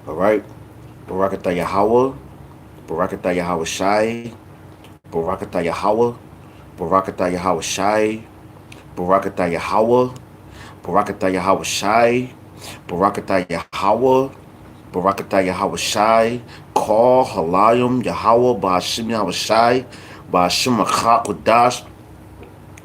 All right. Barakatah Yahweh, Barakatah Yahweh Shai, Barakatah Yahweh, Barakatah Yahweh Shai, Barakatah Yahweh, Barakatah Yahweh Shai, Barakatah Yahweh, Barakatah Yahweh Shai, Call Halayim Yahweh, Ba'ashim Yahweh Shai, Ba'ashim Achak Kodash.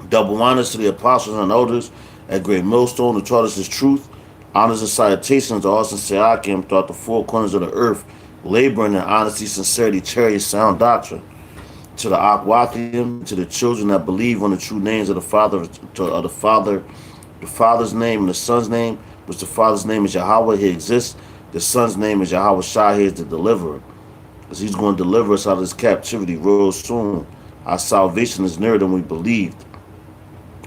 Double honors to the apostles and elders at Great Millstone who taught us his truth. Honors and salutations to all sincere Akim throughout the four corners of the earth, laboring in honesty, sincerity, charity, sound doctrine. To the Akwathium, to the children that believe on the true names of the Father, the Father's name and the Son's name, which the Father's name is Yahweh, he exists. The Son's name is Yahweh Shai, he is the deliverer. Because he's going to deliver us out of this captivity real soon. Our salvation is nearer than we believed.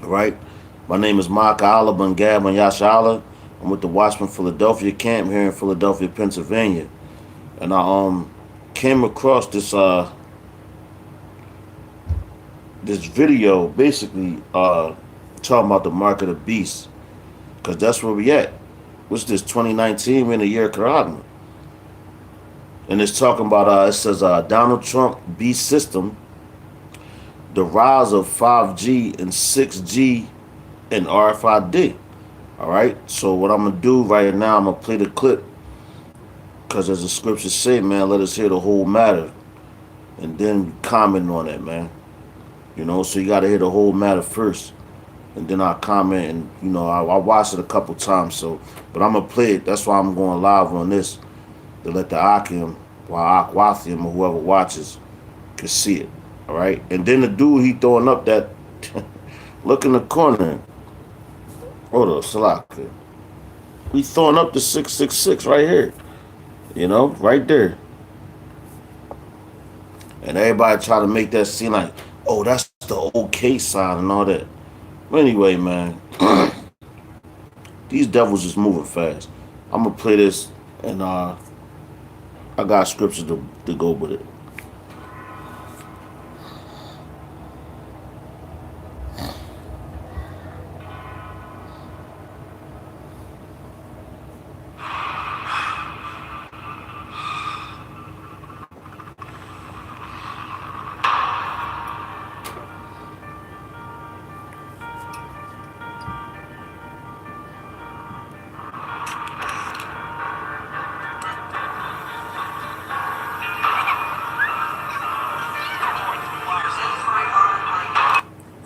Right? My name is Mark Allah Bangab Yashala. I'm with the Watchman Philadelphia camp here in Philadelphia, Pennsylvania. And I came across this video basically talking about the mark of the beast. Because that's where we at. What's this, 2019? We're in the year of Karagma. And it's talking about, it says, Donald Trump beast system, the rise of 5G and 6G and RFID. All right. So what I'm gonna do right now, I'm gonna play the clip because as the scriptures say, man, let us hear the whole matter and then comment on it, man. You know, so you gotta hear the whole matter first, and then I'll comment. And I watched it a couple times. So, but I'm gonna play it. That's why I'm going live on this to let the Akim, or Akwathium, or whoever watches, can see it. All right. And then the dude he throwing up that look in the corner. Hold up, Salaka. We throwing up the 666 right here. Right there. And everybody try to make that seem like, oh, that's the okay sign and all that. But anyway, man, these devils is moving fast. I'm gonna play this, and I got scriptures to go with it.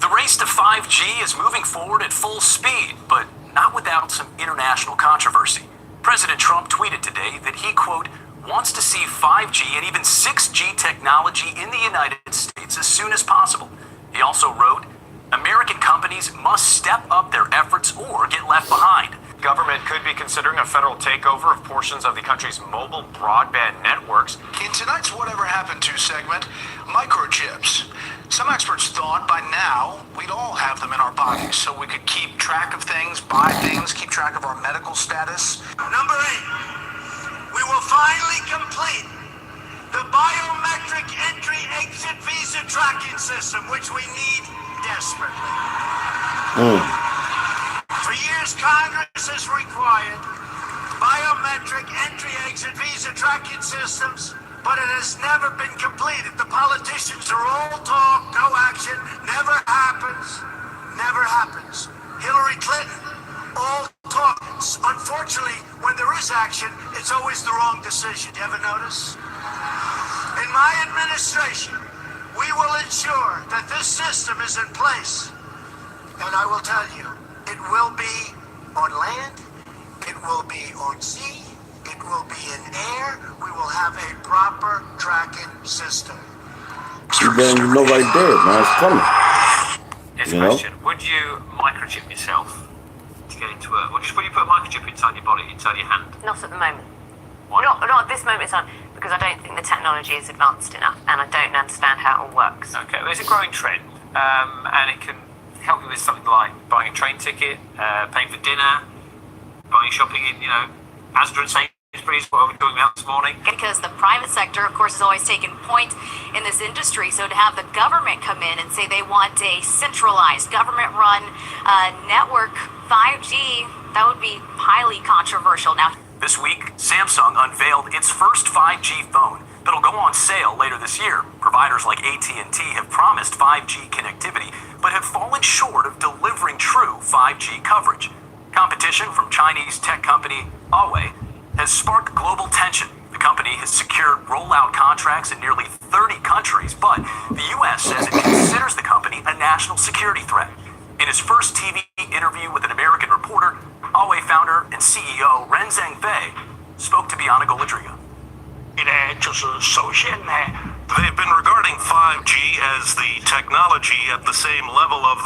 The race to 5G is moving forward at full speed, but not without some international controversy. President Trump tweeted today that he, quote, wants to see 5G and even 6G technology in the United States as soon as possible. He also wrote, American companies must step up their efforts or get left behind. Government could be considering a federal takeover of portions of the country's mobile broadband networks. In tonight's Whatever Happened To segment, microchips. Some experts thought by now we'd all have them in our bodies so we could keep track of things, buy things, keep track of our medical status. Number 8, we will finally complete the biometric entry-exit visa tracking system, which we need desperately. For years, Congress has required biometric entry-exit visa tracking systems, but it has never been completed. The politicians are all talk, no action, never happens, never happens. Hillary Clinton, all talk. Unfortunately, when there is action, it's always the wrong decision. You ever notice? In my administration, we will ensure that this system is in place. And I will tell you, it will be on land, it will be on sea, it will be in air. We will have a proper tracking system. Then right there, man, it's coming. Here's a question: would you microchip yourself to get into a? Would you put a microchip inside your body, inside your hand? Not at the moment. Why? Not at this moment in time, because I don't think the technology is advanced enough, and I don't understand how it all works. Okay, well, it's a growing trend, and it can help you with something like buying a train ticket, paying for dinner, buying shopping in, Asda and Sainsbury's, what we were talking about this morning. Because the private sector, of course, has always taken point in this industry. So to have the government come in and say they want a centralized, government-run network 5G, that would be highly controversial. Now, This week, Samsung unveiled its first 5G phone that'll go on sale later this year. Providers like AT&T have promised 5G connectivity, but have fallen short of delivering true 5G coverage. Competition from Chinese tech company Huawei has sparked global tension. The company has secured rollout contracts in nearly 30 countries, but the U.S. says it considers the company a national security threat. In his first TV interview with an American reporter, Huawei founder and CEO Ren Zhengfei spoke to Bianca Golodriga. They've been regarding 5G as the technology at the same level of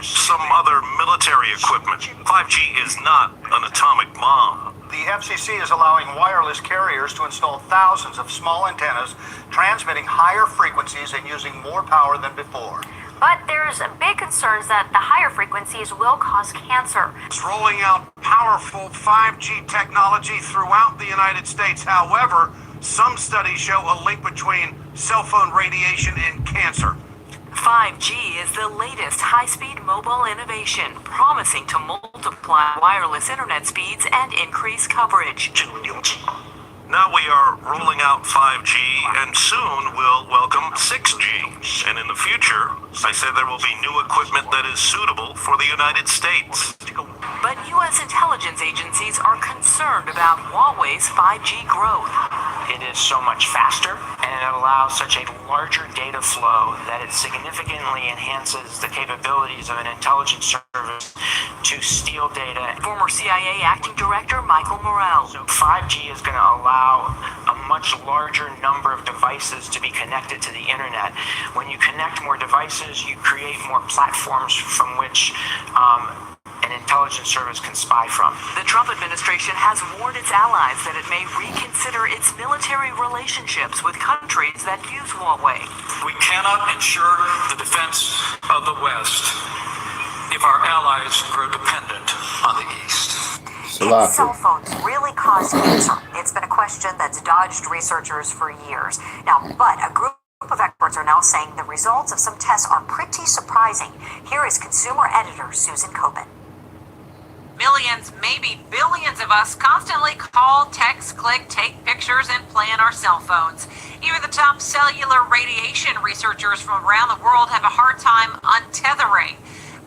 some other military equipment. 5G is not an atomic bomb. The FCC is allowing wireless carriers to install thousands of small antennas, transmitting higher frequencies and using more power than before. But there's big concerns that the higher frequencies will cause cancer. It's rolling out powerful 5G technology throughout the United States. However, some studies show a link between cell phone radiation and cancer. 5G is the latest high-speed mobile innovation, promising to multiply wireless internet speeds and increase coverage. Now we are rolling out 5G, and soon we'll welcome 6G. And in the future, I said there will be new equipment that is suitable for the United States. But U.S. intelligence agencies are concerned about Huawei's 5G growth. It is so much faster, and it allows such a larger data flow that it significantly enhances the capabilities of an intelligence service to steal data. Former CIA acting director Michael Morrell. So 5G is going to allow a much larger number of devices to be connected to the internet. When you connect more devices, you create more platforms from which an intelligence service can spy from. The Trump administration has warned its allies that it may reconsider its military relationships with countries that use Huawei. We cannot ensure the defense of the West if our allies grow dependent on the East. Can cell phones really cause cancer? It's been a question that's dodged researchers for years. Now, but a group of experts are now saying the results of some tests are pretty surprising. Here is consumer editor Susan Coben. Millions, maybe billions of us constantly call, text, click, take pictures, and play on our cell phones. Even the top cellular radiation researchers from around the world have a hard time untethering.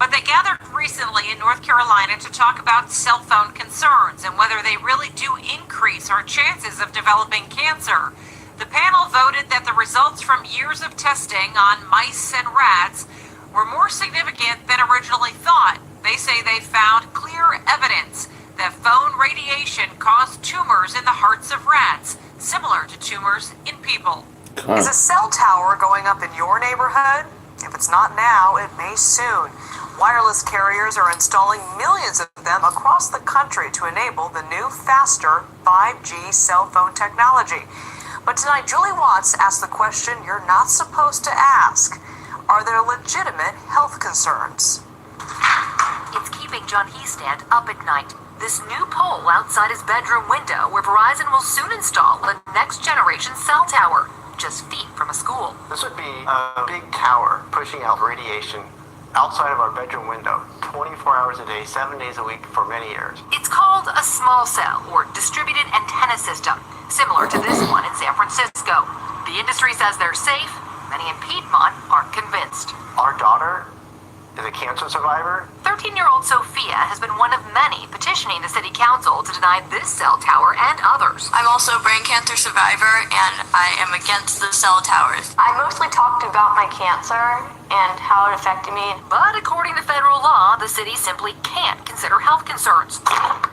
But they gathered recently in North Carolina to talk about cell phone concerns and whether they really do increase our chances of developing cancer. The panel voted that the results from years of testing on mice and rats were more significant than originally thought. They say they found clear evidence that phone radiation caused tumors in the hearts of rats, similar to tumors in people. Is a cell tower going up in your neighborhood? If it's not now, it may soon. Wireless carriers are installing millions of them across the country to enable the new, faster 5G cell phone technology. But tonight, Julie Watts asked the question you're not supposed to ask. Are there legitimate health concerns? It's keeping John Heastand up at night. This new pole outside his bedroom window where Verizon will soon install a next-generation cell tower, just feet from a school. This would be a big tower pushing out radiation outside of our bedroom window, 24 hours a day, 7 days a week for many years. It's called a small cell or distributed antenna system, similar to this one in San Francisco. The industry says they're safe. Many in Piedmont aren't convinced. Our daughter is a cancer survivor. 13-year-old Sophia has been one of many petitioning the city council to deny this cell tower and others. I'm also a brain cancer survivor, and I am against the cell towers. I mostly talked about my cancer and how it affected me. But according to federal law, the city simply can't consider health concerns.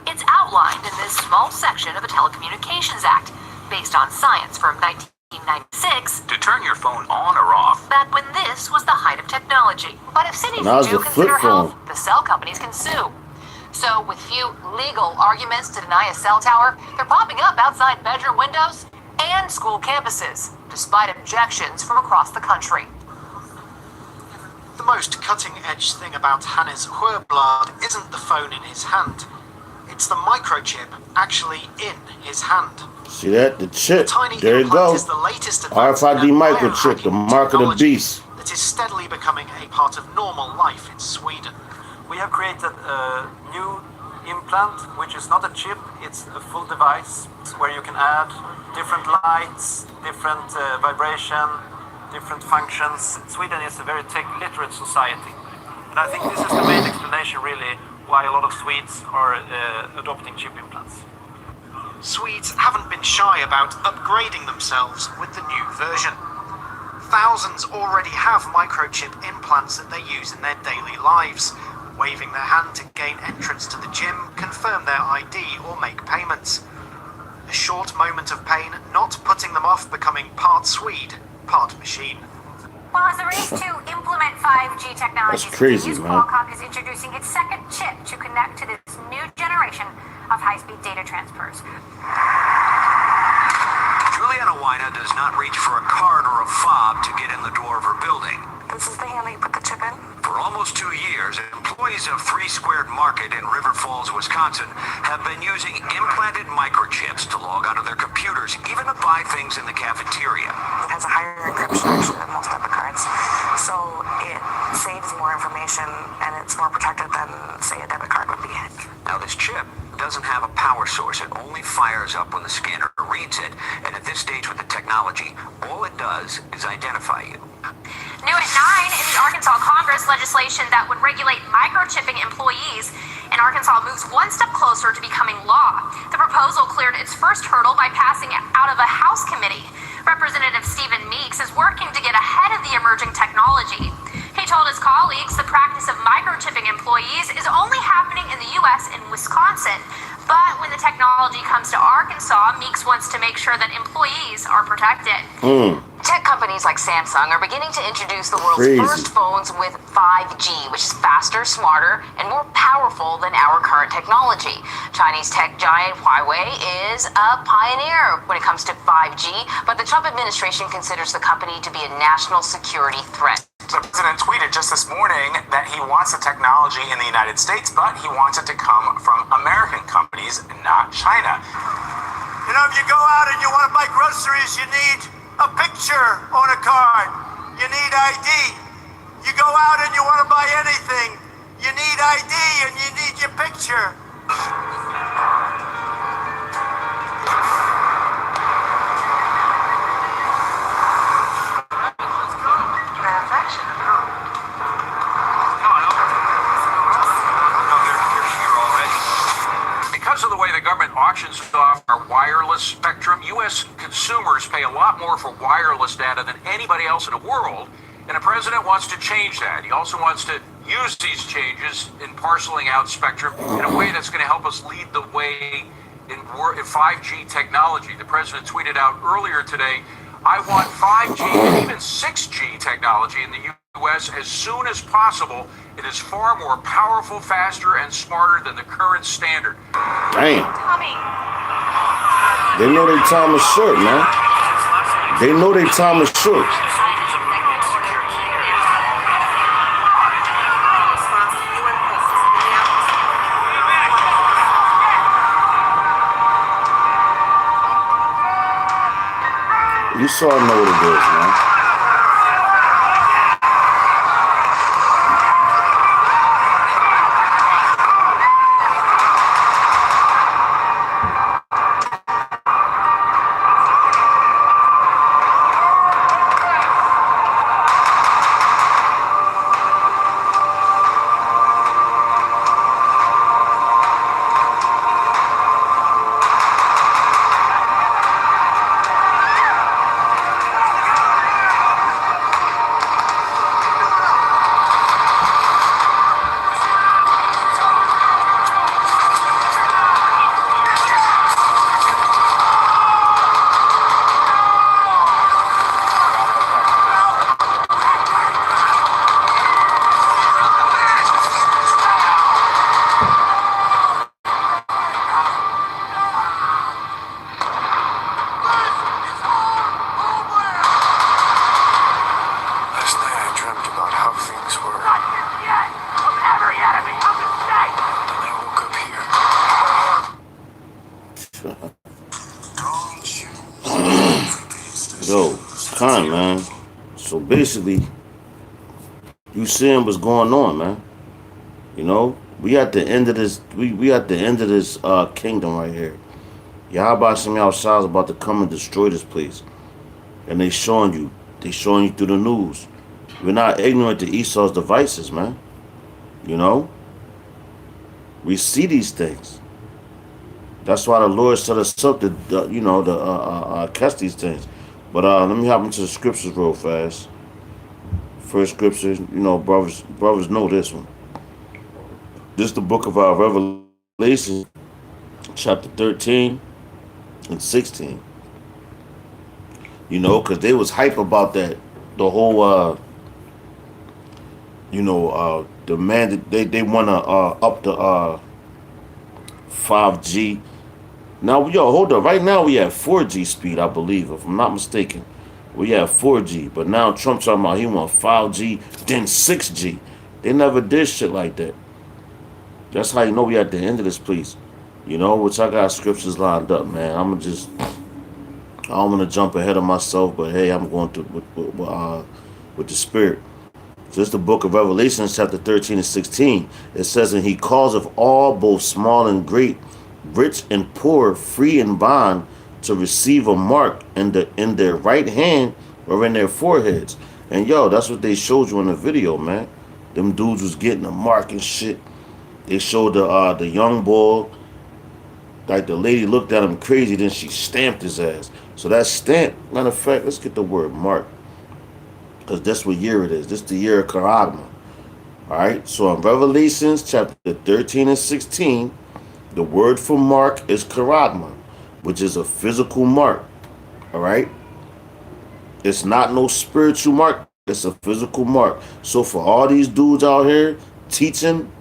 It's outlined in this small section of the Telecommunications Act, based on science from 1996, to turn your phone on or off. back when this was the height of technology. But if cities Now it's do a consider flip phone. health, the cell companies can sue. So with few legal arguments to deny a cell tower, they're popping up outside bedroom windows and school campuses, despite objections from across the country. The most cutting-edge thing about Hannes Huerblad isn't the phone in his hand. It's the microchip actually in his hand. See that? The chip. Tiny There you implant go. is the latest advancement RFID in microchip, the biohacking mark of the technology beast. that is steadily becoming a part of normal life in Sweden. We have created a new implant, which is not a chip, it's a full device where you can add different lights, different vibration, different functions. Sweden is a very tech-literate society. And I think this is the main explanation, really, why a lot of Swedes are adopting chip implants. Swedes haven't been shy about upgrading themselves with the new version. Thousands already have microchip implants that they use in their daily lives, waving their hand to gain entrance to the gym, confirm their ID, or make payments. A short moment of pain not putting them off becoming part Swede, part machine. Well, as the race to implement 5G technology continues, Qualcomm is introducing its second chip to connect to this new generation of high-speed data transfers. Juliana Weina does not reach for a card or a fob to get in the door of her building. This is the hand that you put the chip in? For almost 2 years, employees of 3 Squared Market in River Falls, Wisconsin, have been using implanted microchips to log onto their computers, even to buy things in the cafeteria. It has a higher encryption actually than most debit cards, so it saves more information and it's more protected than, say, a debit card would be. Now, this chip doesn't have a power source. It only fires up when the scanner reads it. And at this stage with the technology, all it does is identify you. New at 9 in the Arkansas Congress, legislation that would regulate microchipping employees in Arkansas moves one step closer to becoming law. The proposal cleared its first hurdle by passing out of a House committee. Representative Stephen Meeks is working to get ahead of the emerging technology. He told his colleagues the practice of microchipping employees is only happening in the U.S. and Wisconsin. But when the technology comes to Arkansas, Meeks wants to make sure that employees are protected. Tech companies like Samsung are beginning to introduce the world's first phones with 5G, which is faster, smarter, and more powerful than our current technology. Chinese tech giant Huawei is a pioneer when it comes to 5G, but the Trump administration considers the company to be a national security threat. The president tweeted just this morning that he wants the technology in the United States, but he wants it to come from American companies, not China. You know, if you go out and you want to buy groceries, you need a picture on a card. You need ID. You go out and you want to buy anything, you need ID and you need your picture. Because of the way the government auctions off our wireless spectrum, U.S. consumers pay a lot more for wireless data than anybody else in the world, and the president wants to change that. He also wants to use these changes in parceling out spectrum in a way that's going to help us lead the way in 5G technology. The president tweeted out earlier today, I want 5G and even 6G technology in the U.S. as soon as possible. It is far more powerful, faster, and smarter than the current standard. Damn. They know their time is short, man. They know their time is short. You sort of know what it is, man. Yo, it's time, man. So basically, you seeing what's going on, man. You know, We at the end of this. We at the end of this kingdom right here. Yahweh Shem Shah is about to come and destroy this place, and they showing you. They showing you through the news. We're not ignorant to Esau's devices, man. You know, we see these things. That's why the Lord set us up to, catch these things. But let me hop into the scriptures real fast. First scripture, brothers know this one. This is the book of Revelation, chapter 13 and 16. Because they was hype about that. The whole, the man that they want to up the 5G. Now, hold up. Right now we have 4G speed, I believe, if I'm not mistaken. We have 4G, but now Trump talking about he want 5G, then 6G. They never did shit like that. That's how you know we at the end of this, please. Which I got scriptures lined up, man. I don't want to jump ahead of myself, but hey, I'm going to with the Spirit. So it's the book of Revelation, chapter 13 and 16. It says, and he calls of all, both small and great, rich and poor, free and bond, to receive a mark in their right hand or in their foreheads. And that's what they showed you in the video, man. Them dudes was getting a mark and shit. They showed the young boy, like the lady looked at him crazy, then she stamped his ass. So that stamp, matter of fact, let's get the word mark, because that's what year it is. This is the year of Karagma. All right. So in Revelations chapter 13 and 16, the word for mark is Karagma, which is a physical mark. All right. It's not no spiritual mark. It's a physical mark. So for all these dudes out here teaching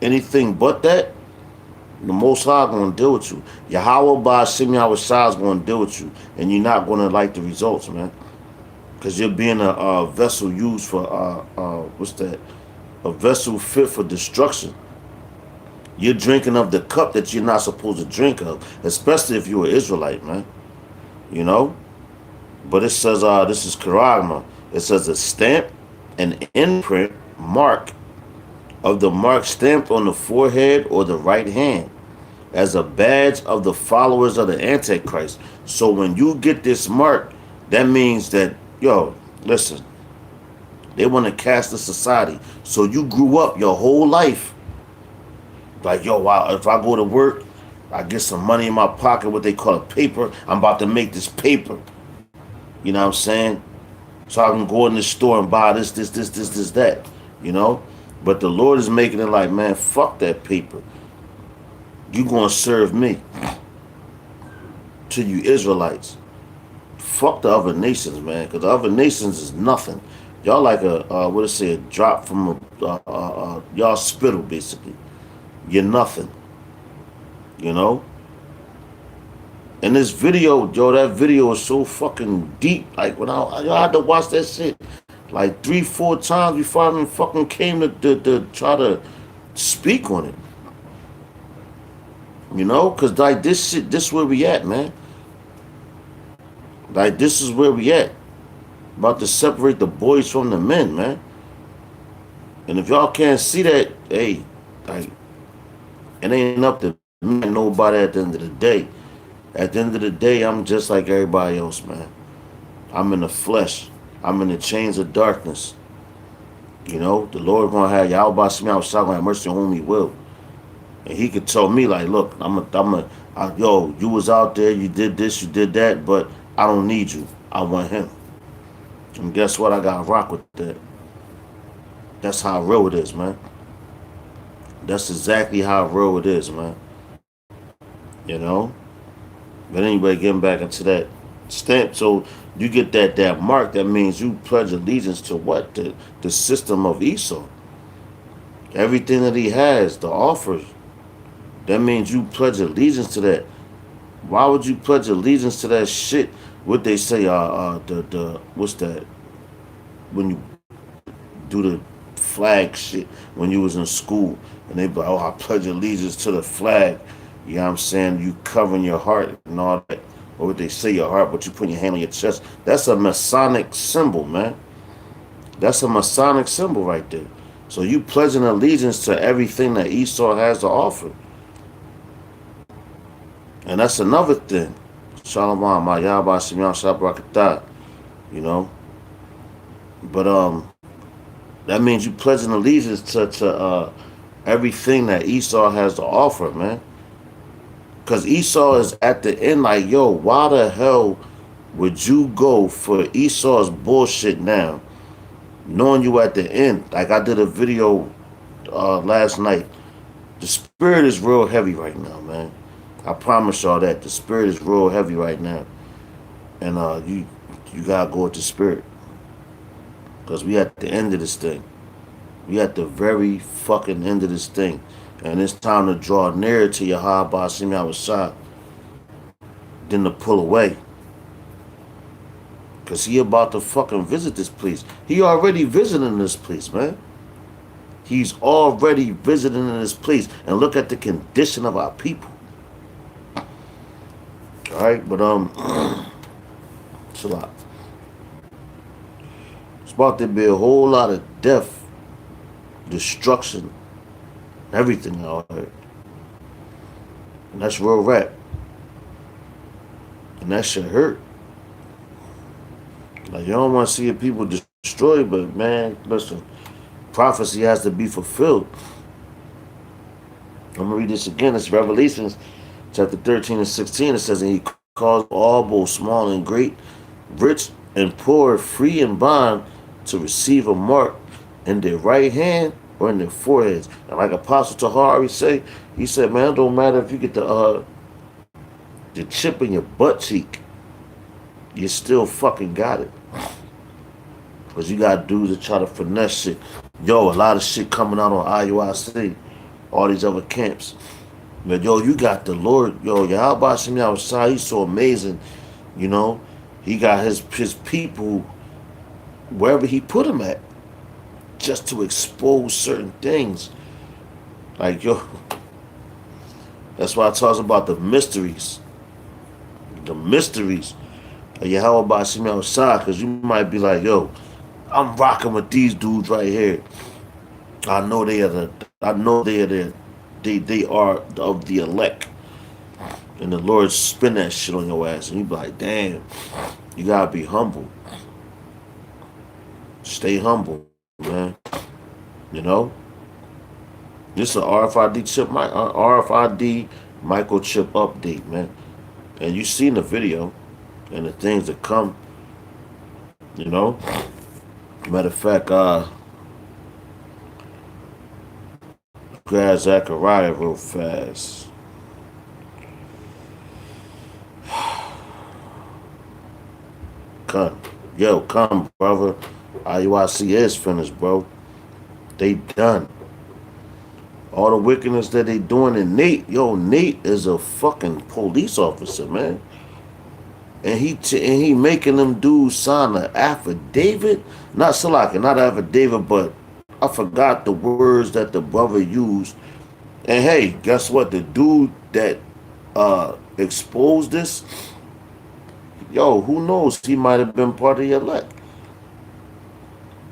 anything but that, the Most High going to deal with you. Yahweh by Shem Yahweh Shah is going to deal with you, and you're not going to like the results, man. Because you're being a vessel used for, what's that? A vessel fit for destruction. You're drinking of the cup that you're not supposed to drink of, especially if you're an Israelite, man. But it says, this is Karagma. It says a stamp, an imprint, mark of the mark stamped on the forehead or the right hand as a badge of the followers of the Antichrist. So when you get this mark, that means that, listen, they want to cast the society. So you grew up your whole life like, wow, if I go to work, I get some money in my pocket, what they call a paper. I'm about to make this paper. You know what I'm saying? So I can go in the store and buy this, that. But the Lord is making it like, man, fuck that paper. You gonna serve me. To you Israelites. Fuck the other nations, man, because the other nations is nothing. Y'all like a drop from y'all spittle, basically. You're nothing. And this video, that video is so fucking deep. Like, when I had to watch that shit like 3-4 times before I even fucking came to try to speak on it. Because like this shit, this is where we at, man. Like, this is where we at. About to separate the boys from the men, man. And if y'all can't see that, hey, like, it ain't up to me and nobody at the end of the day. At the end of the day, I'm just like everybody else, man. I'm in the flesh. I'm in the chains of darkness. The Lord gonna have Yahweh Shem Yahweh Shah gonna have mercy on whom he will. And he could tell me, like, look, you was out there, you did this, you did that, but I don't need you. I want him. And guess what? I gotta rock with that. That's how real it is, man. That's exactly how real it is, man. But anyway, getting back into that stamp, so you get that mark, that means you pledge allegiance to what? The system of Esau. Everything that he has, the offers, that means you pledge allegiance to that. Why would you pledge allegiance to that shit? What they say, what's that? When you do the flag shit when you was in school, and they be like, I pledge allegiance to the flag. You know what I'm saying? You covering your heart and all that. Or what they say, your heart, but you put your hand on your chest. That's a Masonic symbol, man. That's a Masonic symbol right there. So you pledging allegiance to everything that Esau has to offer. And that's another thing. Shalom, my Yahba Shimon Shabrakatah. You know? But that means you pledging allegiance to everything that Esau has to offer, man. Because Esau is at the end like, yo, why the hell would you go for Esau's bullshit now? Knowing you at the end. Like I did a video last night. The spirit is real heavy right now, man. I promise y'all that. The spirit is real heavy right now. And you gotta go with the spirit. Because we at the end of this thing. We at the very fucking end of this thing. And it's time to draw nearer to Yahweh Ba'ashim Yahushua than to pull away. Because he about to fucking visit this place. He already visiting this place, man. He's already visiting this place. And look at the condition of our people. Alright, but it's a lot. It's about to be a whole lot of death, destruction, everything out here. And that's real rap. And that shit hurt. Like, you don't want to see people destroyed, but man, listen, prophecy has to be fulfilled. I'm going to read this again. It's Revelations chapter 13 and 16. It says, and he caused all, both small and great, rich and poor, free and bond, to receive a mark in their right hand or in their foreheads. And like Apostle Tahari say, he said, man, it don't matter if you get the chip in your butt cheek, you still fucking got it. Because you got dudes that try to finesse shit. Yo, a lot of shit coming out on IUIC, all these other camps. But yo, you got the Lord, yo, Yahweh Shem Yahushua, he's so amazing, you know. He got his people wherever he put them at, just to expose certain things. Like, yo, that's why I talk about the mysteries. The mysteries of Yahweh Ba'ashim Yahushua, because you might be like, yo, I'm rocking with these dudes right here. I know they are they are of the elect. And the Lord spin that shit on your ass. And you be like, damn, you gotta be humble. Stay humble, man. You know? This is a RFID microchip update, man. And you seen the video and the things that come, you know? Matter of fact, grab Zechariah real fast. Come, brother. IUIC is finished, bro. They done. All the wickedness that they doing in Nate. Yo, Nate is a fucking police officer, man. And he making them dudes sign an affidavit. Not Salaka, not affidavit, but I forgot the words that the brother used. And hey, guess what? The dude that exposed this, yo, who knows? He might have been part of your elect.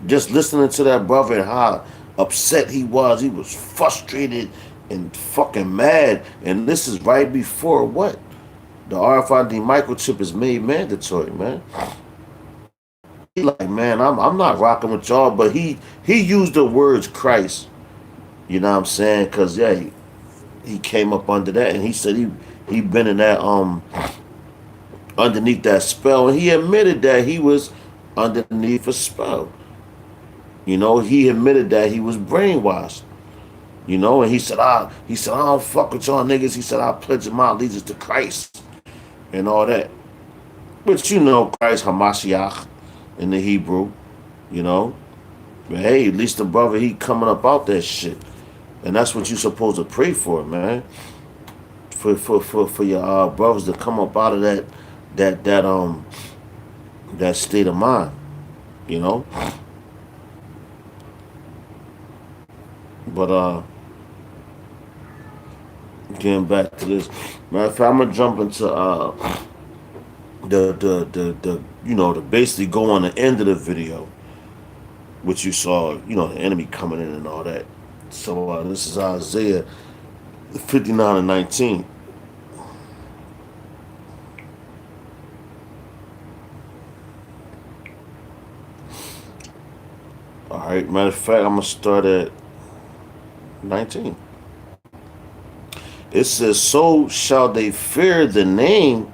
Just listening to that brother and how upset he was frustrated and fucking mad. And this is right before what? The RFID microchip is made mandatory, man. He like, man, I'm not rocking with y'all, but he used the words Christ. You know what I'm saying? Because yeah, he came up under that, and he said he been in that underneath that spell, and he admitted that he was underneath a spell. You know, he admitted that he was brainwashed. You know, and he said, I don't fuck with y'all niggas. He said, I pledge my allegiance to Christ and all that. But you know, Christ Hamashiach in the Hebrew, you know. But hey, at least the brother, he coming up out that shit. And that's what you're supposed to pray for, man. For your brothers to come up out of that state of mind, you know. But getting back to this, matter of fact, I'm gonna jump into the you know, to basically go on the end of the video. which you saw, the enemy coming in and all that. So this is Isaiah 59 and 19. All right, matter of fact, I'm going to start at 19. It says, so shall they fear the name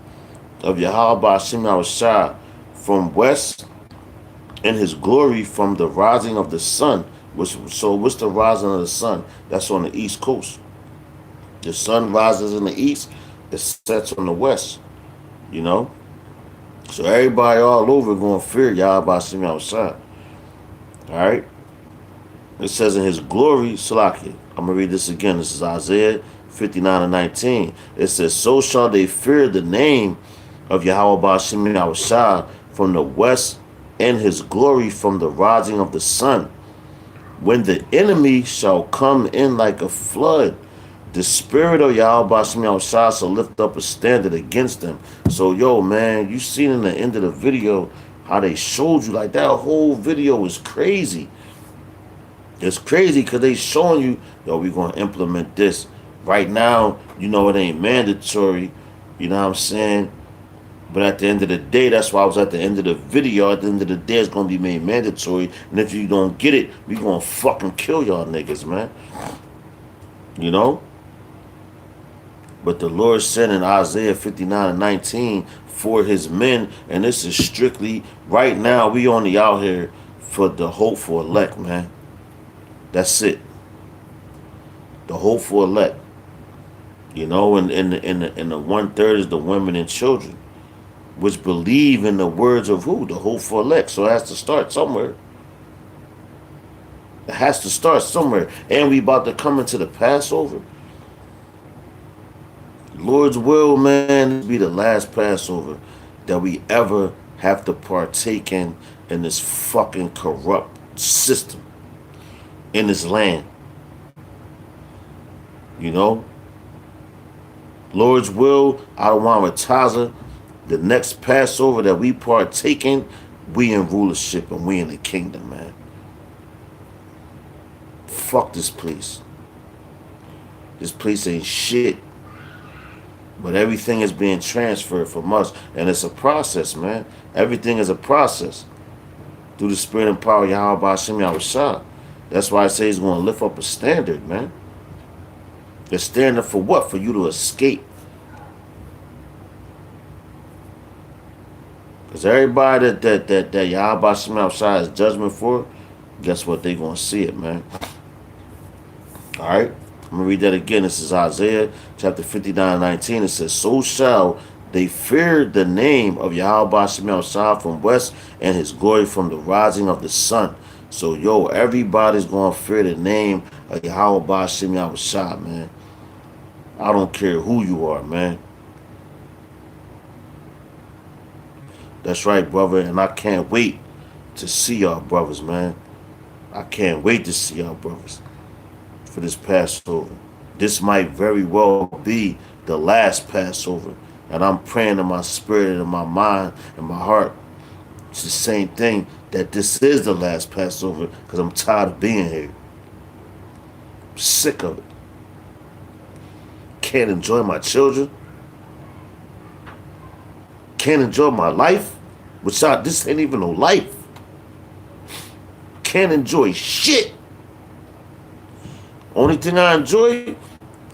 of Yahweh Ba'ashim Yahushua from west, and his glory from the rising of the sun. So what's the rising of the sun? That's on the east coast. The sun rises in the east, it sets on the west. So everybody all over going to fear Yahweh Ba'ashim Yahushua. All right. It says in his glory, Salaki. I'm going to read this again. This is Isaiah 59 and 19. It says, so shall they fear the name of Yahweh Ba'ashim Yahushua from the west, and his glory from the rising of the sun. When the enemy shall come in like a flood, the spirit of Yahweh Ba'ashim Yahushua shall lift up a standard against them. So, man, you seen in the end of the video how they showed you, like that whole video was crazy. It's crazy because they showing you, we're going to implement this. Right now, it ain't mandatory. You know what I'm saying? But at the end of the day, that's why I was at the end of the video. At the end of the day, it's going to be made mandatory. And if you don't get it, we going to fucking kill y'all niggas, man. But the Lord said in Isaiah 59 and 19 for his men, and this is strictly, right now, we only out here for the hopeful elect, man. That's it. The hopeful elect. And the 1/3 is the women and children, which believe in the words of who? The hopeful elect. So it has to start somewhere. It has to start somewhere. And we about to come into the Passover. Lord's will, man, this be the last Passover that we ever have to partake in this fucking corrupt system in this land. Lord's will, I don't want to Taza. The next Passover that we partake in, we in rulership and we in the kingdom, man. Fuck this place. This place ain't shit. But everything is being transferred from us. And it's a process, man. Everything is a process. Through the spirit and power of Yahweh Ba'ashim Yahushua. That's why I say he's going to lift up a standard, man. A standard for what? For you to escape. Because everybody that Yahweh Ba'ashim Yahushua is judgment for, guess what? They going to see it, man. All right? I'm going to read that again. This is Isaiah chapter 59, 19. It says, so shall they fear the name of Yahweh Ba'ashim Yahushua from west, and his glory from the rising of the sun. So, everybody's going to fear the name of Yahweh Ba'ashim Yahushua, man. I don't care who you are, man. That's right, brother. And I can't wait to see y'all brothers, man. I can't wait to see y'all brothers for this Passover. This might very well be the last Passover. And I'm praying in my spirit and in my mind and my heart. It's the same thing, that this is the last Passover, because I'm tired of being here. I'm sick of it. Can't enjoy my children. Can't enjoy my life. This ain't even no life. Can't enjoy shit. Only thing I enjoy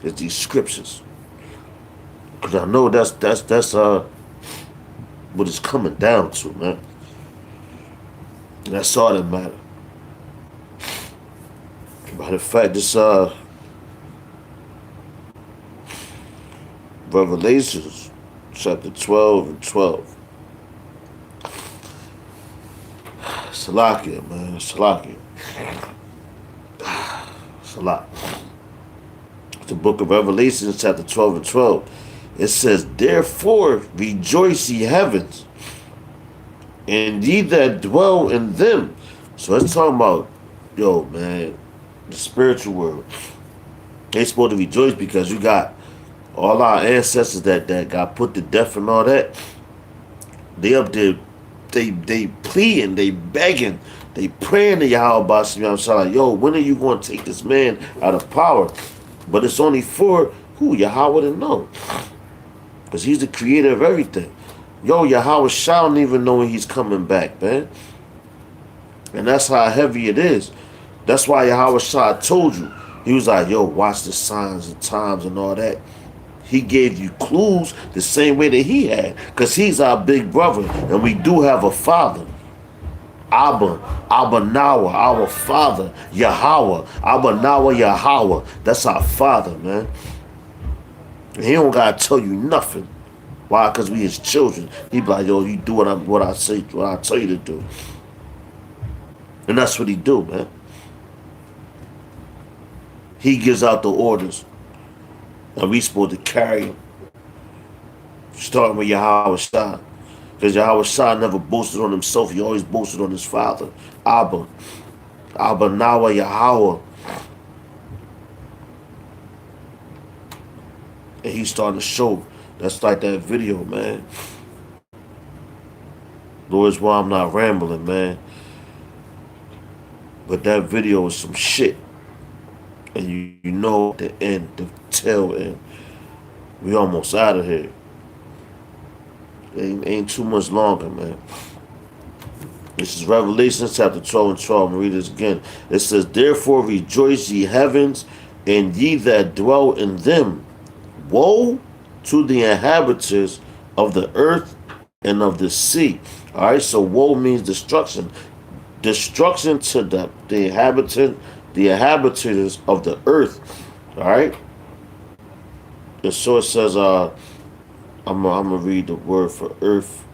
is these scriptures. Because I know that's what it's coming down to, man. And that's all that matters. Matter of fact, this Revelations chapter 12 and 12. Salakia, man. Salakia. It's a lot. The book of Revelation, chapter 12 and 12. It says, therefore rejoice ye heavens, and ye that dwell in them. So it's talking about, man, the spiritual world. They supposed to rejoice because you got all our ancestors that got put to death and all that. They up there, they pleading, they begging They praying to Yahweh Bashim Yahweh like, yo, when are you going to take this man out of power? But it's only for who? Yahweh to know. Because he's the creator of everything. Yo, Yahweh Shah don't even know when he's coming back, man. And that's how heavy it is. That's why Yahweh Shah told you. He was like, yo, watch the signs and times and all that. He gave you clues the same way that he had. Because he's our big brother. And we do have a father. Abba Nawa, our father. Yahweh. Abba Nawa Yahweh. That's our father, man. And he don't got to tell you nothing. Why? Because we his children. He be like, yo, you do what I say, what I tell you to do. And that's what he do, man. He gives out the orders. And we supposed to carry them. Starting with Yahweh Shah. Because Yahweh Shah never boasted on himself. He always boasted on his father. Abba Nawa Yahweh. And he's starting to show. That's like that video, man. Lord, is why I'm not rambling, man. But that video is some shit. And you know the end, the tail end. We almost out of here. Ain't too much longer, man. This is Revelation chapter 12 and 12. I'm going to read this again. It says, therefore rejoice ye heavens, and ye that dwell in them. Woe to the inhabitants of the earth and of the sea. All right, so woe means destruction. Destruction to the inhabitants of the earth. All right. And so it says, I'm gonna read the word for earth.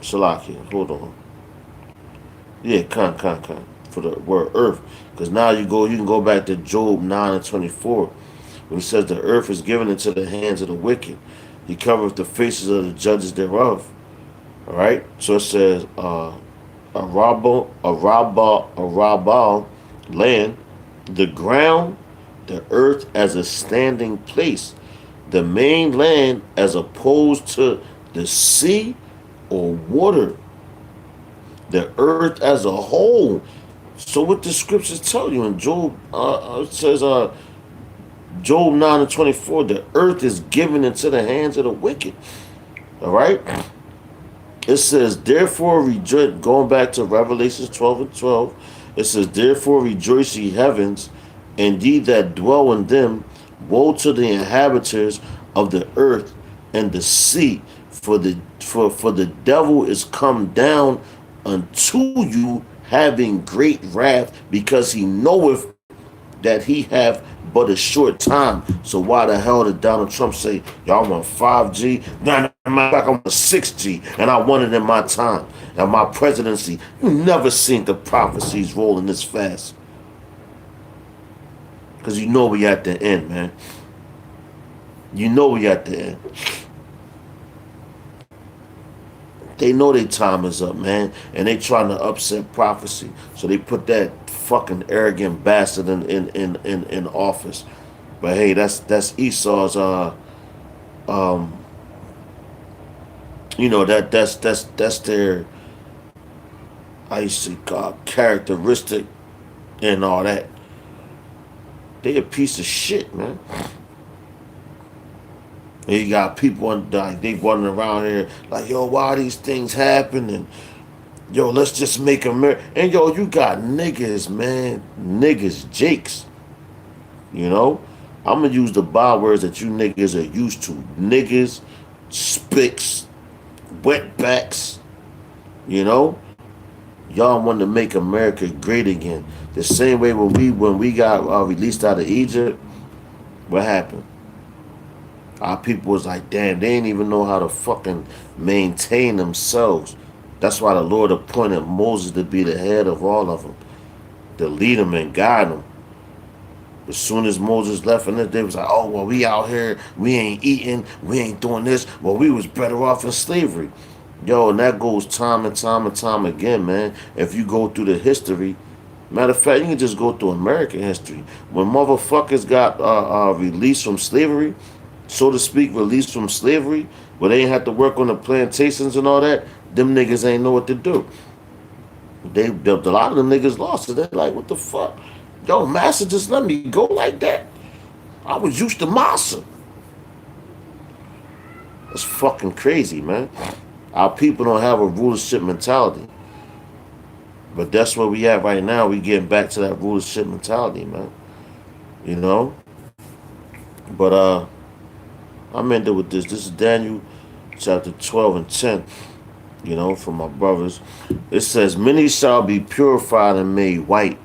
Salakia, hold on. Yeah, con. For the word earth. Because now you can go back to Job 9 and 24. When he says the earth is given into the hands of the wicked. He covereth the faces of the judges thereof. All right. So it says, Arabah land, the ground, the earth as a standing place, the main land as opposed to the sea or water, the earth as a whole. So what the scriptures tell you in Job, it says, Job 9 and 24, the earth is given into the hands of the wicked. All right. It says, therefore rejoice, going back to Revelation 12 and 12, it says, therefore rejoice ye heavens, and ye that dwell in them. Woe to the inhabitants of the earth and the sea, for the devil is come down unto you, having great wrath, because he knoweth that he have but a short time. So why the hell did Donald Trump say, y'all want 5G? Nah, matter of fact, I want 6G, and I want it in my time. And my presidency, you never seen the prophecies rolling this fast. Because you know we at the end, man. You know we at the end. They know their time is up, man. And they trying to upset prophecy. So they put that fucking arrogant bastard in office. But hey, that's Esau's that's their characteristic and all that. They a piece of shit, man. And you got people like they running around here like, yo, why these things happen? And yo, let's just make America. And yo, you got niggas, man. Niggas, jakes. You know? I'm going to use the bywords that you niggas are used to. Niggas, spicks, wetbacks. You know? Y'all want to make America great again. The same way when we got released out of Egypt, what happened? Our people was like, damn, they ain't even know how to fucking maintain themselves. That's why the Lord appointed Moses to be the head of all of them, to lead them and guide them. As soon as Moses left, and they was like, oh, well, we out here, we ain't eating, we ain't doing this. Well, we was better off in slavery. Yo, and that goes time and time and time again, man. If you go through the history, matter of fact, you can just go through American history. When motherfuckers got released from slavery, so to speak, released from slavery, where they ain't have to work on the plantations and all that, them niggas ain't know what to do. They built a lot of them niggas lost. So they're like, what the fuck? Yo, Massa just let me go like that. I was used to Massa. That's fucking crazy, man. Our people don't have a rulership mentality. But that's where we at right now. We getting back to that rulership mentality, man. You know? But I'm ending with this. This is Daniel chapter 12 and 10. You know, from my brothers. It says, many shall be purified and made white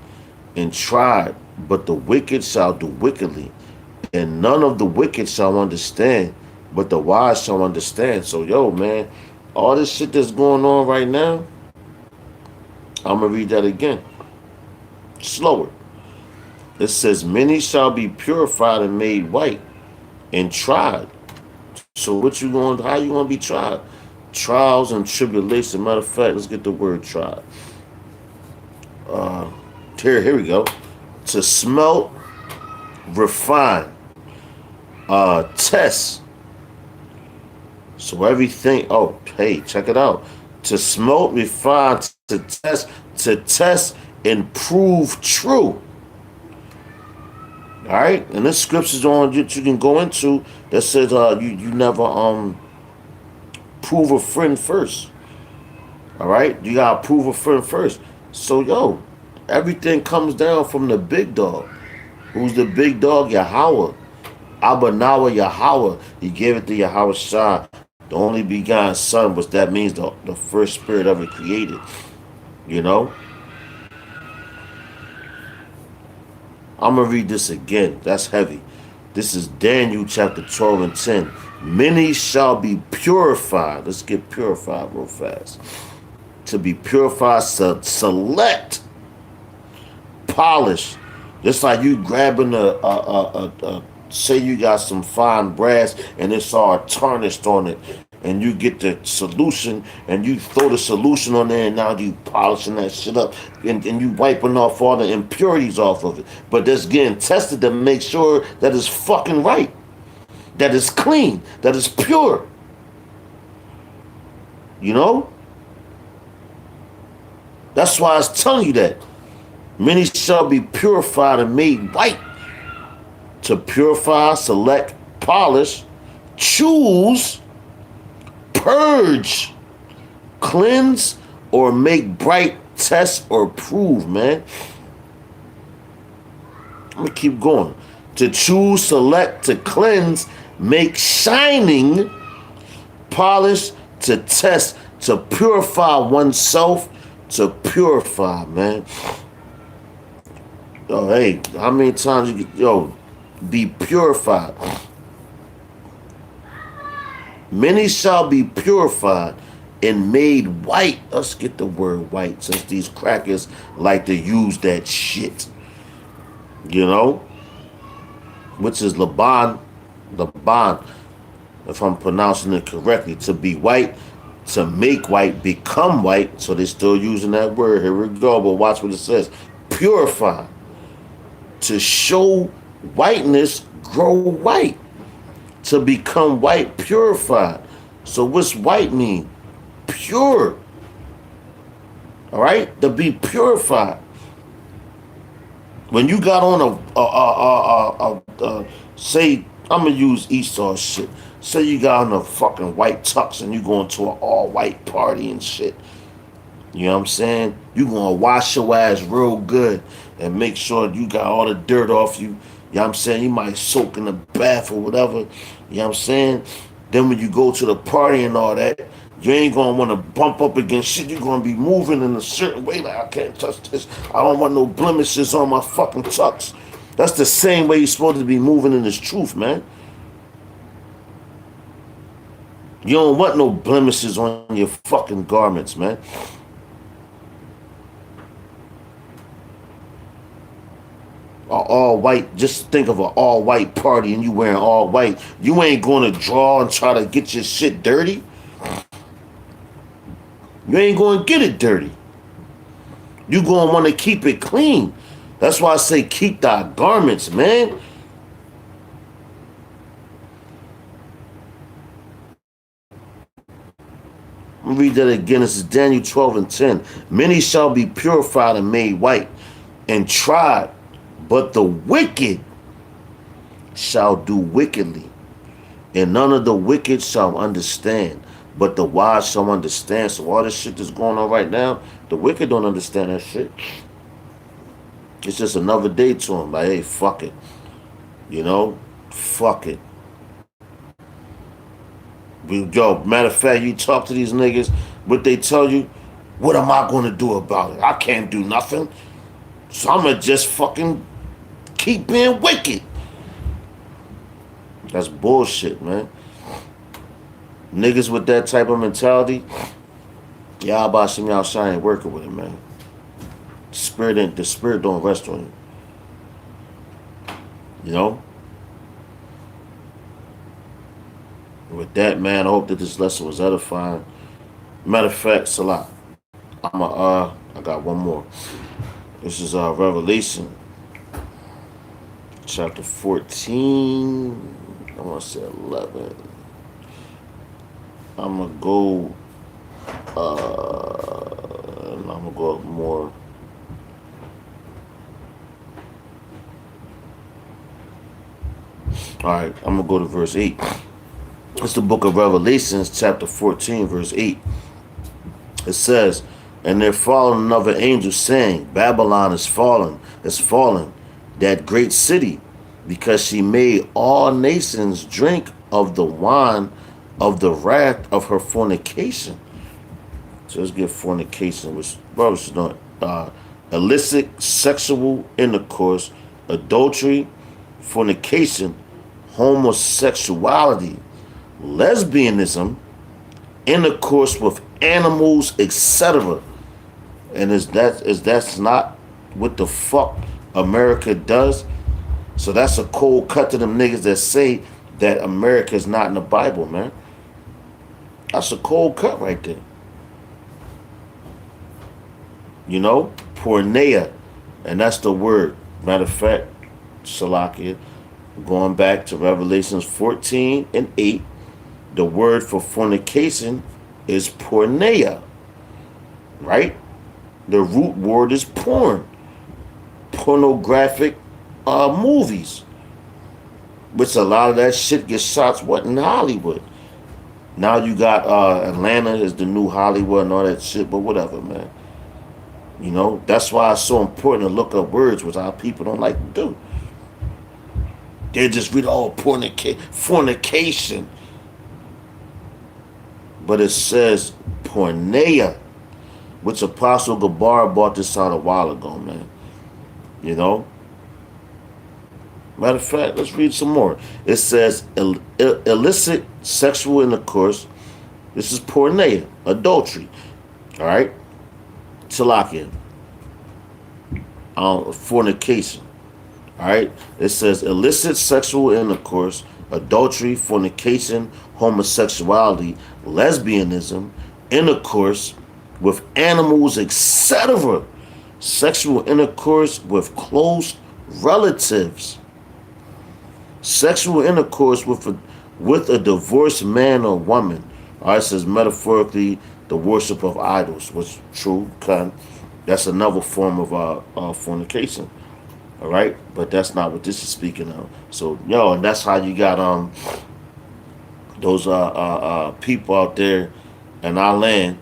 and tried, but the wicked shall do wickedly. And none of the wicked shall understand, but the wise shall understand. So, yo, man, all this shit that's going on right now, I'm going to read that again. Slower. It says, many shall be purified and made white and tried. So what you going? How you going to be tried? Trials and tribulation. Matter of fact, let's get the word tried. Here we go. To smelt, refine, test. So everything. Oh, hey, check it out. To smelt, refine, to test and prove true. All right, and this scriptures on you can go into that says you never prove a friend first. All right, you gotta prove a friend first. So yo, everything comes down from the big dog. Who's the big dog? Yahweh. Abanawa Yahweh. He gave it to Yahweh Shah. The only begotten son, which that means the first spirit ever created. You know? I'm going to read this again. That's heavy. This is Daniel chapter 12 and 10. Many shall be purified. Let's get purified real fast. To be purified, select, polish. Just like you grabbing say you got some fine brass and it's all tarnished on it, and you get the solution and you throw the solution on there, and now you polishing that shit up and you wiping off all the impurities off of it. But that's getting tested to make sure that it's fucking right, that it's clean, that it's pure. You know? That's why I was telling you that. Many shall be purified and made white. To purify, select, polish, choose, purge, cleanse, or make bright, test, or prove, man. I'm going to keep going. To choose, select, to cleanse, make shining, polish, to test, to purify oneself, to purify, man. Yo, hey, how many times you get, be purified? Many shall be purified and made white. Let's get the word white, since these crackers like to use that shit. You know? Which is Laban, if I'm pronouncing it correctly. To be white, to make white, become white. So they're still using that word. Here we go, but watch what it says. Purify. To show whiteness, grow white. To become white, purified. So what's white mean? Pure. All right? To be purified. When you got on say, I'm going to use Esau shit. Say you got on a fucking white tux and you going to an all-white party and shit. You know what I'm saying? You going to wash your ass real good and make sure you got all the dirt off you. You know what I'm saying? You might soak in the bath or whatever. You know what I'm saying? Then when you go to the party and all that, you ain't going to want to bump up against shit. You're going to be moving in a certain way. Like, I can't touch this. I don't want no blemishes on my fucking tux. That's the same way you're supposed to be moving in this truth, man. You don't want no blemishes on your fucking garments, man. All white, just think of an all white party and you wearing all white. You ain't going to draw and try to get your shit dirty. You ain't going to get it dirty. You going to want to keep it clean. That's why I say keep thy garments, man. I'm going to read that again. This is Daniel 12 and 10. Many shall be purified and made white and tried, but the wicked shall do wickedly. And none of the wicked shall understand, but the wise shall understand. So all this shit that's going on right now, the wicked don't understand that shit. It's just another day to them. Like, hey, fuck it. You know? Fuck it. Yo, matter of fact, you talk to these niggas, what they tell you, what am I going to do about it? I can't do nothing. So I'm going to just fucking keep being wicked. That's bullshit, man. Niggas with that type of mentality, y'all about some y'all ain't working with it, man. The spirit don't rest on you. You know? With that, man, I hope that this lesson was edifying. Matter of fact, Salah, I got one more. This is Revelation, chapter 14. I want to say 11. I'm gonna go. I'm gonna go up more. All right, I'm gonna go to verse 8. It's the book of Revelations, chapter 14, verse 8. It says, "And there followed another angel saying, Babylon is fallen, that great city, because she made all nations drink of the wine of the wrath of her fornication." So let's get fornication, which brothers know, illicit sexual intercourse, adultery, fornication, homosexuality, lesbianism, intercourse with animals, etc. And that's not what the fuck America does. So that's a cold cut to them niggas that say that America is not in the Bible, man. That's a cold cut right there. You know, porneia, and that's the word. Matter of fact, Salakia, going back to Revelations 14 and 8, the word for fornication is porneia, right? The root word is porn, pornographic movies, which a lot of that shit gets shot in Hollywood. Now you got Atlanta is the new Hollywood and all that shit, but whatever, man. You know, that's why it's so important to look up words, which our people don't like to do. They just read all fornication. But it says porneia, which Apostle Gabar brought this out a while ago, man. You know? Matter of fact, let's read some more. It says illicit sexual intercourse. This is porneia, adultery. All right? Talakia. Fornication. All right? It says illicit sexual intercourse, adultery, fornication, homosexuality, lesbianism, intercourse with animals, etc. Sexual intercourse with close relatives. Sexual intercourse with a divorced man or woman. All right, it says metaphorically the worship of idols, which true, that's another form of fornication. All right, but that's not what this is speaking of. So, and that's how you got those people out there in our land,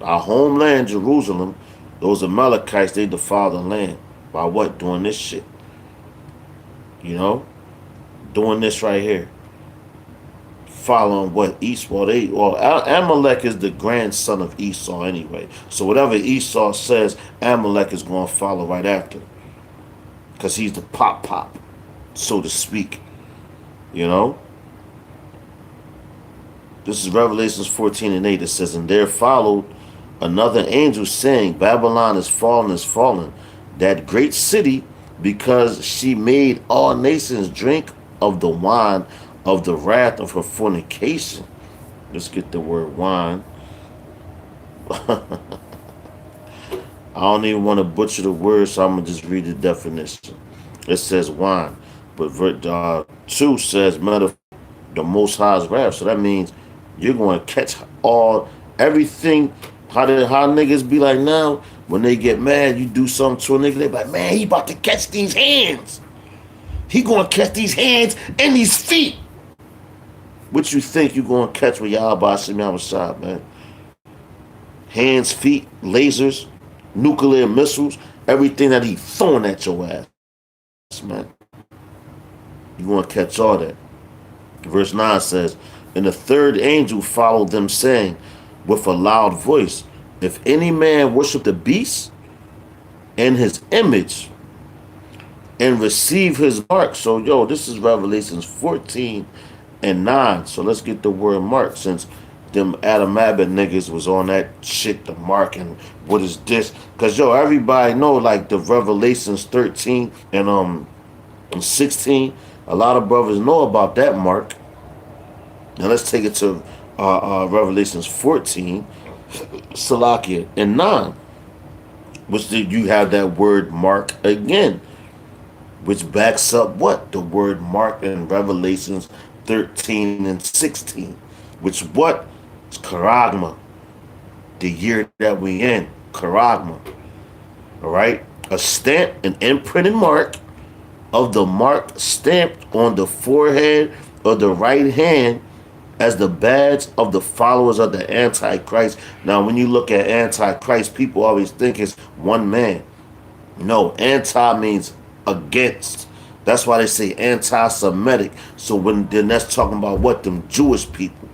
our homeland, Jerusalem. Those Amalekites, they defile the land by what? Doing this shit. You know, doing this right here. Following what? Esau. Amalek is the grandson of Esau anyway. So whatever Esau says, Amalek is going to follow right after. Because he's the pop, so to speak. You know? This is Revelations 14 and 8. It says, "And there followed another angel saying, Babylon is fallen, that great city, because she made all nations drink of the wine of the wrath of her fornication." Let's get the word wine. I don't even want to butcher the word, so I'm going to just read the definition. It says wine. But 2 says the Most High's wrath. So that means you're going to catch everything. How niggas be like now, when they get mad, you do something to a nigga, they be like, man, he about to catch these hands. He gonna catch these hands and these feet. What you think you gonna catch with y'all bossing me outside, man? Hands, feet, lasers, nuclear missiles, everything that he throwing at your ass, man. You gonna catch all that. Verse 9 says, and the third angel followed them, saying with a loud voice, if any man worship the beast and his image and receive his mark. So, yo, this is Revelations 14 and 9. So let's get the word mark, since them Adam Abbott niggas was on that shit, the mark, and what is this? Because, yo, everybody know, like, the Revelations 13 and 16, a lot of brothers know about that mark. Now let's take it to Revelations 14, Salakia, and 9, which you have that word mark again, which backs up what? The word mark in Revelations 13 and 16, which what? It's Karagma, the year that we in, Karagma, all right? A stamp, an imprinted mark of the mark stamped on the forehead of the right hand as the badge of the followers of the Antichrist. Now, when you look at Antichrist, people always think it's one man. No, anti means against. That's why they say anti-Semitic. So then that's talking about what? Them Jewish people.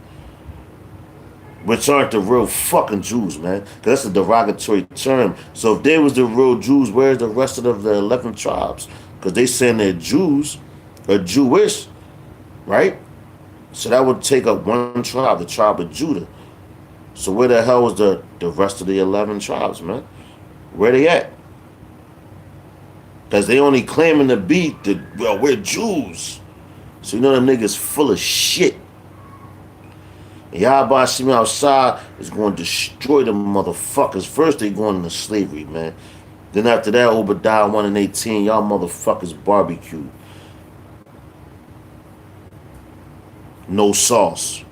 Which aren't the real fucking Jews, man. Because that's a derogatory term. So if they was the real Jews, where's the rest of the 11 tribes? Because they saying they're Jews, or Jewish, right? So that would take up one tribe, the tribe of Judah. So where the hell was the rest of the 11 tribes, man? Where they at? Because they only claiming to be, we're Jews. So you know them niggas full of shit. And Yahweh Shemi outside is going to destroy them motherfuckers. First they going into slavery, man. Then after that, Obadiah 1 and 18, y'all motherfuckers barbecue. No sauce.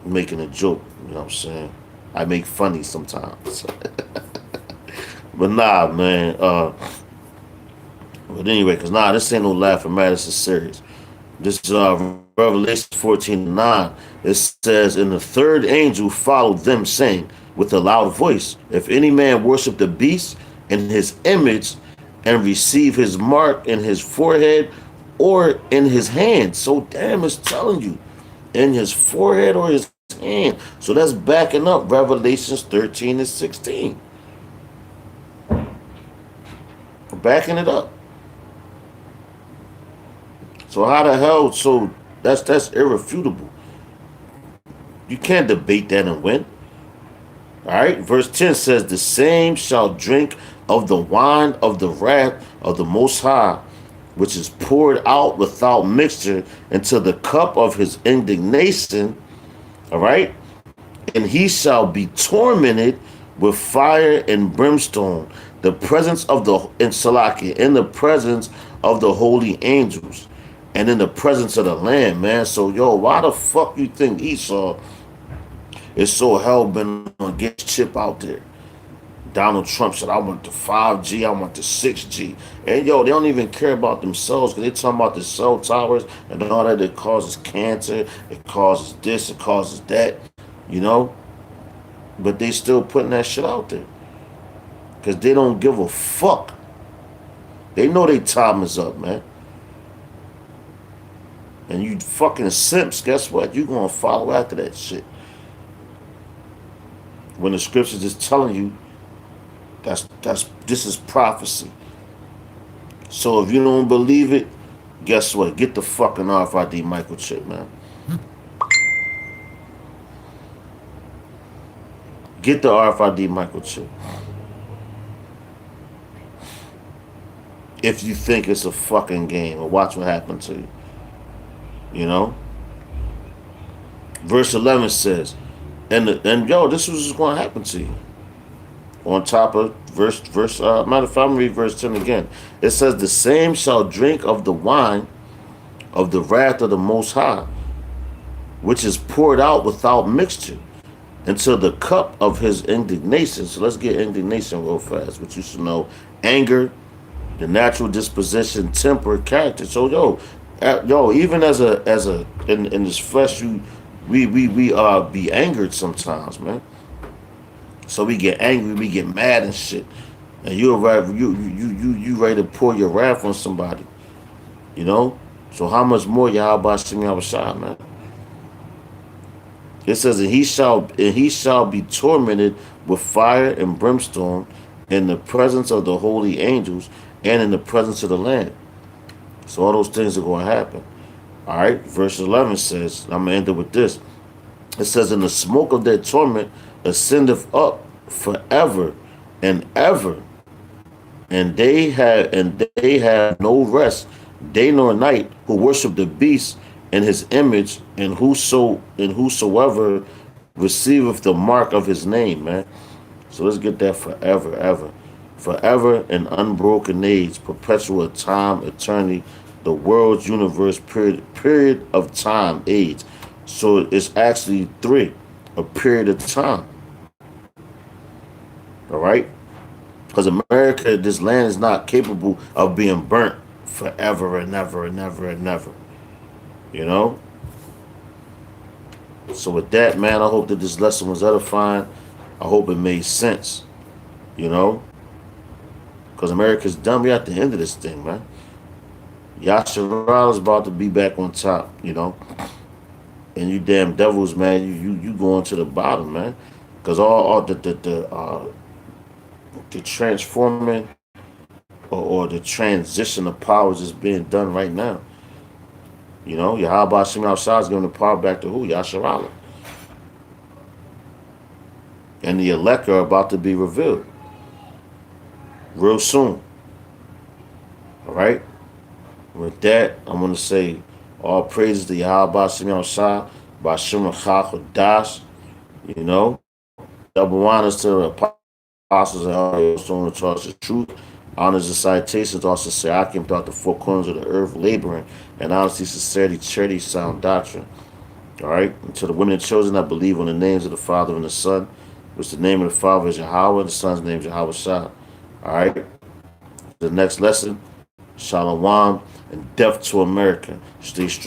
I'm making a joke, you know what I'm saying? I make funny sometimes. But nah, man. But anyway, because this ain't no laughing matter, this is serious. This is Revelation 14:9. It says, and the third angel followed them, saying with a loud voice, if any man worship the beast and his image and receive his mark in his forehead or in his hand. So damn, it's telling you, in his forehead or his hand. So that's backing up Revelations 13 and 16. Backing it up. So how the hell? So that's irrefutable. You can't debate that and win. All right. Verse 10 says, the same shall drink of the wine of the wrath of the Most High, which is poured out without mixture into the cup of his indignation. All right. And he shall be tormented with fire and brimstone, the presence of in the presence of the holy angels, and in the presence of the Lamb, man. So, yo, why the fuck you think Esau is so hell-bent on get chip out there? Donald Trump said, I want the 5G, I want the 6G. And, yo, they don't even care about themselves, because they talking about the cell towers and all that. It causes cancer, it causes this, it causes that, you know? But they still putting that shit out there, because they don't give a fuck. They know their time is up, man. And you fucking simps, guess what? You gonna follow after that shit. When the scriptures is telling you this is prophecy. So if you don't believe it, guess what? Get the fucking RFID microchip, man. Get the RFID microchip. If you think it's a fucking game, or watch what happens to you. You know? Verse 11 says, and yo, this was going to happen to you. On top of matter of fact, I'm going to read verse 10 again. It says, the same shall drink of the wine of the wrath of the Most High, which is poured out without mixture into the cup of his indignation. So let's get indignation real fast, which you should know. Anger, the natural disposition, temper, character. So yo, even as a in this flesh, we be angered sometimes, man. So we get angry, we get mad and shit, and you ready to pour your wrath on somebody, you know. So how much more Yahweh Shem Yahushua, man? It says, and he shall be tormented with fire and brimstone in the presence of the holy angels and in the presence of the Lamb. So all those things are going to happen. All right. Verse 11 says, I'm going to end it with this. It says, and the smoke of their torment ascendeth up forever and ever, and they have no rest day nor night who worship the beast and his image, and whosoever receiveth the mark of his name, man. So let's get that forever, ever. Forever an unbroken age, perpetual time, eternity, the world's universe, period of time, age. So it's actually three, a period of time. All right? Because America, this land is not capable of being burnt forever and ever and ever and ever. You know? So with that, man, I hope that this lesson was edifying. I hope it made sense. You know? Because America's done. We at the end of this thing, man. Yasharal is about to be back on top, you know? And you damn devils, man, you going to the bottom, man. Because all the transforming or the transition of powers is being done right now. You know, Yahweh Shem Yahushua is giving the power back to who? Yasharala. And the elect are about to be revealed real soon. All right? With that, I'm going to say all praises to Yahweh Shem Yahushua, Bashim Chodash, you know. Double honors to the apostles and all stone to taught the truth. Honors and citations also say I came throughout the four corners of the earth laboring and honesty, sincerity, charity, sound doctrine. All right? And to the women and children that believe on the names of the Father and the Son, which the name of the Father is Yahweh, the Son's name is Yahweh Shah. All right? The next lesson, Shalom and death to America. Stay strong.